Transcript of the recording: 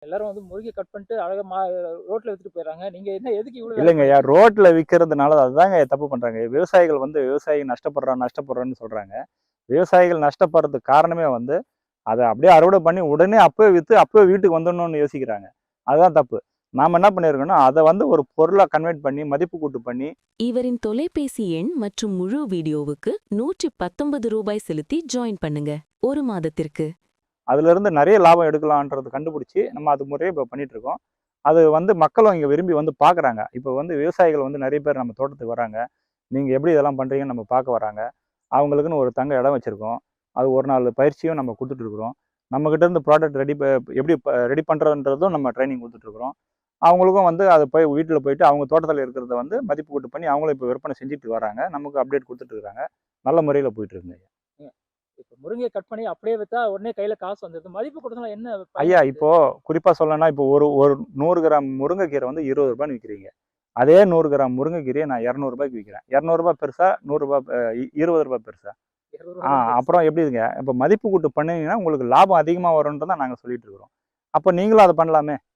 எல்லாரும் வந்து முருங்கை கட் பண்ணிட்டு அழகா ரோட்ல வித்துட்டு போயிடுறாங்க. நீங்க என்ன எதுக்கு இவ்வளவு வேலை இல்லைங்கய்யா, பார்க்குறீங்க? ரோட்ல விற்கிறதுனால அதுதாங்க தப்பு பண்றாங்க. விவசாயிகள் வந்து விவசாயி நஷ்டப்படுறோன்னு சொல்றாங்க. விவசாயிகள் நஷ்டப்படுறதுக்கு காரணமே வந்து அதை அப்படியே அறுவடை பண்ணி உடனே அப்பவே விற்று அப்பவே வீட்டுக்கு வந்துடணும்னு யோசிக்கிறாங்க. அதுதான் தப்பு. நாம என்ன பண்ணியிருக்கோம்னா அதை வந்து ஒரு பொருளா கன்வெர்ட் பண்ணி மதிப்பு கூட்டு பண்ணி. இவரின் தொலைபேசி எண் மற்றும் முழு வீடியோவுக்கு ரூபாய் 119 செலுத்தி ஜாயின் பண்ணுங்க. ஒரு மாதத்திற்கு. அதுல இருந்து நிறைய லாபம் எடுக்கலான்றது கண்டுபிடிச்சி நம்ம அது முறையை இப்போ பண்ணிட்டு இருக்கோம். அது வந்து மக்களும் இங்கே விரும்பி வந்து பார்க்குறாங்க. இப்போ வந்து விவசாயிகள் வந்து நிறைய பேர் நம்ம தோட்டத்துக்கு வராங்க. நீங்கள் எப்படி இதெல்லாம் பண்ணுறீங்கன்னு நம்ம பார்க்க வராங்க. அவங்களுக்குன்னு ஒரு தங்க இடம் வச்சுருக்கோம். அது ஒரு நாள் பயிற்சியும் நம்ம கொடுத்துட்ருக்குறோம். நம்மக்கிட்ட இருந்து ப்ராடக்ட் எப்படி ரெடி பண்ணுறதுன்றதும் நம்ம ட்ரைனிங் கொடுத்துட்ருக்குறோம். அவங்களுக்கும் வந்து அதை போய் வீட்டில் போயிட்டு அவங்க தோட்டத்தில் இருக்கிறத வந்து மதிப்பு கூட்டு பண்ணி அவங்களும் இப்போ விற்பனை செஞ்சுட்டு வராங்க. நமக்கு அப்டேட் கொடுத்துட்ருக்காங்க. நல்ல முறையில் போயிட்டுருக்குங்க. இப்ப முருங்கையை கட் பண்ணி அப்படியே வித்தா உடனே கையில காசு வந்துடுது. மதிப்பு கொடுத்தா என்ன பயன் ஐயா, இருக்கு? இப்போ குறிப்பாக சொல்லணும்னா இப்போ ஒரு ஒரு 100 கிராம் முருங்கைக்கீரை வந்து ரூ. 20 விற்கிறீங்க. அதே 100 கிராம் முருங்கைக்கீரையை நான் ரூ. 200 விற்கிறேன். ரூ. 200 பெருசா, ரூ. 20 பெருசா? ரூ. 20 தான் பெருசு. அப்புறம் எப்படிங்க? இப்போ மதிப்பு கூட்டு பண்ணீங்கன்னா உங்களுக்கு லாபம் அதிகமாக வரும்னு தான் நாங்கள் சொல்லிட்டு இருக்கிறோம். அப்போ நீங்களும் அதை பண்ணலாமே.